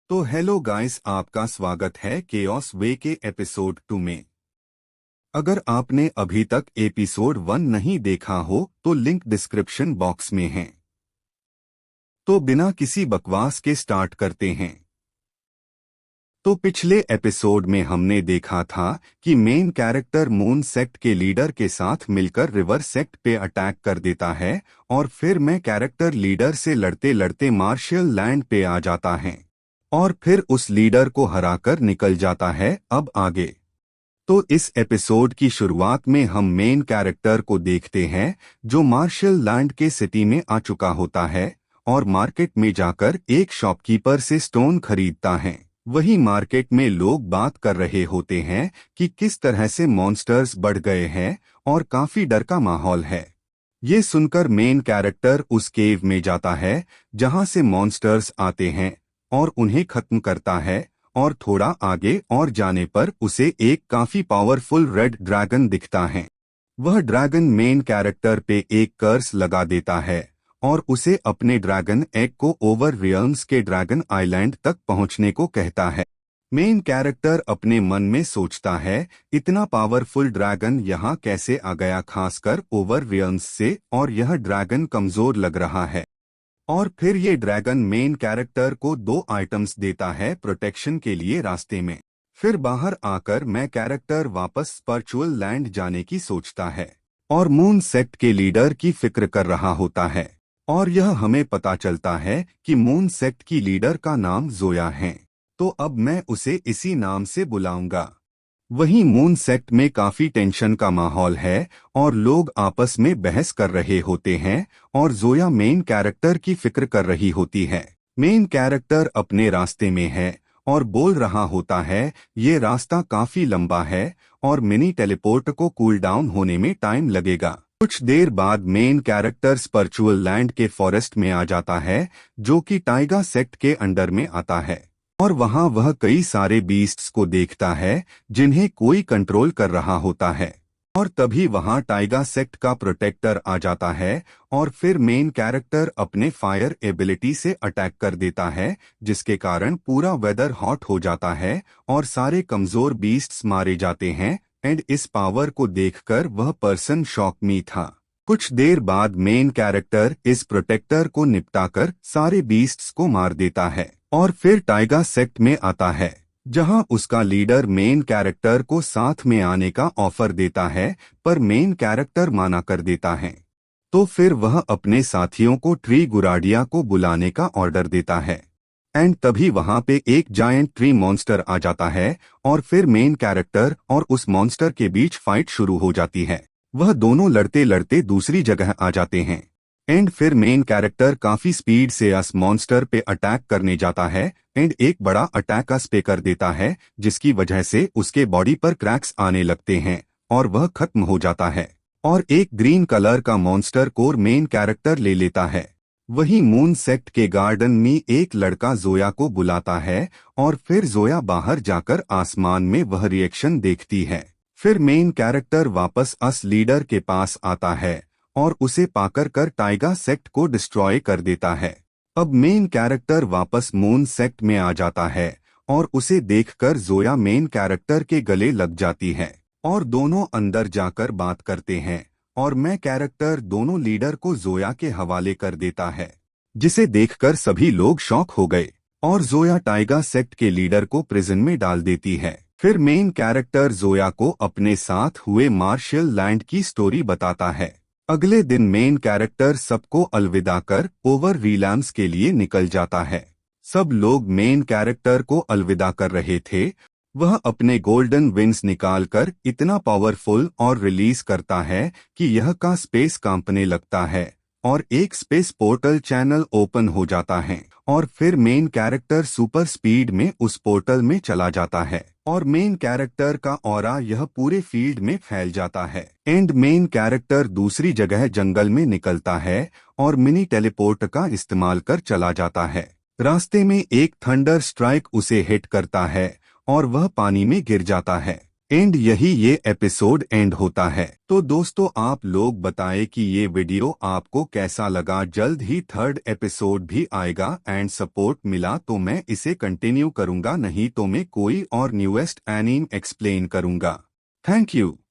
तो hello guys, आपका स्वागत है केओस वे के एपिसोड 2 में। अगर आपने अभी तक एपिसोड 1 नहीं देखा हो तो लिंक डिस्क्रिप्शन बॉक्स में है। तो बिना किसी बकवास के स्टार्ट करते हैं। तो पिछले एपिसोड में हमने देखा था कि मेन कैरेक्टर मून सेक्ट के लीडर के साथ मिलकर रिवर सेक्ट पे अटैक कर देता है और फिर मैं कैरेक्टर लीडर से लड़ते लड़ते मार्शियल लैंड पे आ जाता है और फिर उस लीडर को हराकर निकल जाता है। अब आगे तो इस एपिसोड की शुरुआत में हम मेन कैरेक्टर को देखते हैं जो मार्शल लैंड के सिटी में आ चुका होता है और मार्केट में जाकर एक शॉपकीपर से स्टोन खरीदता है। वही मार्केट में लोग बात कर रहे होते हैं कि किस तरह से मॉन्स्टर्स बढ़ गए हैं और काफी डर का माहौल है। ये सुनकर मेन कैरेक्टर उस केव में जाता है जहां से मॉन्स्टर्स आते हैं और उन्हें खत्म करता है और थोड़ा आगे और जाने पर उसे एक काफी पावरफुल रेड ड्रैगन दिखता है। वह ड्रैगन मेन कैरेक्टर पे एक कर्स लगा देता है और उसे अपने ड्रैगन एग को ओवर रियल्म्स के ड्रैगन आइलैंड तक पहुंचने को कहता है। मेन कैरेक्टर अपने मन में सोचता है, इतना पावरफुल ड्रैगन यहाँ कैसे आ गया, खासकर ओवर रियल्म्स से, और यह ड्रैगन कमजोर लग रहा है। और फिर ये ड्रैगन मेन कैरेक्टर को 2 आइटम्स देता है प्रोटेक्शन के लिए रास्ते में। फिर बाहर आकर मैं कैरेक्टर वापस स्पिरिचुअल लैंड जाने की सोचता है और मून सेक्ट के लीडर की फिक्र कर रहा होता है। और यह हमें पता चलता है कि मून सेक्ट की लीडर का नाम जोया है, तो अब मैं उसे इसी नाम से बुलाऊंगा। वहीं मून सेक्ट में काफी टेंशन का माहौल है और लोग आपस में बहस कर रहे होते हैं और जोया मेन कैरेक्टर की फिक्र कर रही होती है। मेन कैरेक्टर अपने रास्ते में है और बोल रहा होता है, ये रास्ता काफी लंबा है और मिनी टेलीपोर्ट को कूल डाउन होने में टाइम लगेगा। कुछ देर बाद मेन कैरेक्टर स्पिरिचुअल लैंड के फॉरेस्ट में आ जाता है जो कि टाइगा सेक्ट के अंडर में आता है और वहां वह कई सारे बीस्ट्स को देखता है जिन्हें कोई कंट्रोल कर रहा होता है। और तभी वहां टाइगा सेक्ट का प्रोटेक्टर आ जाता है और फिर मेन कैरेक्टर अपने फायर एबिलिटी से अटैक कर देता है जिसके कारण पूरा वेदर हॉट हो जाता है और सारे कमजोर बीस्ट्स मारे जाते हैं। एंड इस पावर को देखकर वह पर्सन शॉक में था। कुछ देर बाद मेन कैरेक्टर इस प्रोटेक्टर को निपटाकर सारे बीस्ट्स को मार देता है और फिर टाइगा सेक्ट में आता है जहां उसका लीडर मेन कैरेक्टर को साथ में आने का ऑफर देता है, पर मेन कैरेक्टर माना कर देता है। तो फिर वह अपने साथियों को ट्री गुराडिया को बुलाने का ऑर्डर देता है। एंड तभी वहां पे एक जायंट ट्री मॉन्स्टर आ जाता है और फिर मेन कैरेक्टर और उस मॉन्स्टर के बीच फाइट शुरू हो जाती है। वह दोनों लड़ते लड़ते दूसरी जगह आ जाते हैं एंड फिर मेन कैरेक्टर काफी स्पीड से अस मॉन्स्टर पे अटैक करने जाता है एंड एक बड़ा अटैक अस पे कर देता है जिसकी वजह से उसके बॉडी पर क्रैक्स आने लगते हैं और वह खत्म हो जाता है और एक ग्रीन कलर का मॉन्स्टर कोर मेन कैरेक्टर ले लेता है। वहीं मून सेक्ट के गार्डन में एक लड़का जोया को बुलाता है और फिर जोया बाहर जाकर आसमान में वह रिएक्शन देखती है। फिर मेन कैरेक्टर वापस अस लीडर के पास आता है और उसे पाकर कर टाइगा सेक्ट को डिस्ट्रॉय कर देता है। अब मेन कैरेक्टर वापस मून सेक्ट में आ जाता है और उसे देखकर जोया मेन कैरेक्टर के गले लग जाती है और दोनों अंदर जाकर बात करते हैं और मैं कैरेक्टर दोनों लीडर को जोया के हवाले कर देता है, जिसे देखकर सभी लोग शॉक हो गए और जोया टाइगा सेक्ट के लीडर को प्रिजन में डाल देती है। फिर मेन कैरेक्टर जोया को अपने साथ हुए मार्शियल लैंड की स्टोरी बताता है। अगले दिन मेन कैरेक्टर सबको अलविदा कर ओवर रिलैम्स के लिए निकल जाता है। सब लोग मेन कैरेक्टर को अलविदा कर रहे थे। वह अपने गोल्डन विंग्स निकालकर इतना पावरफुल और रिलीज करता है कि यह का स्पेस कांपने लगता है और एक स्पेस पोर्टल चैनल ओपन हो जाता है और फिर मेन कैरेक्टर सुपर स्पीड में उस पोर्टल में चला जाता है और मेन कैरेक्टर का ऑरा यह पूरे फील्ड में फैल जाता है। एंड मेन कैरेक्टर दूसरी जगह जंगल में निकलता है और मिनी टेलीपोर्ट का इस्तेमाल कर चला जाता है। रास्ते में एक थंडर स्ट्राइक उसे हिट करता है और वह पानी में गिर जाता है। एंड यही ये एपिसोड एंड होता है। तो दोस्तों आप लोग बताएं कि ये वीडियो आपको कैसा लगा। जल्द ही थर्ड एपिसोड भी आएगा एंड सपोर्ट मिला तो मैं इसे कंटिन्यू करूंगा, नहीं तो मैं कोई और न्यूएस्ट एनीम एक्सप्लेन करूंगा। Thank you.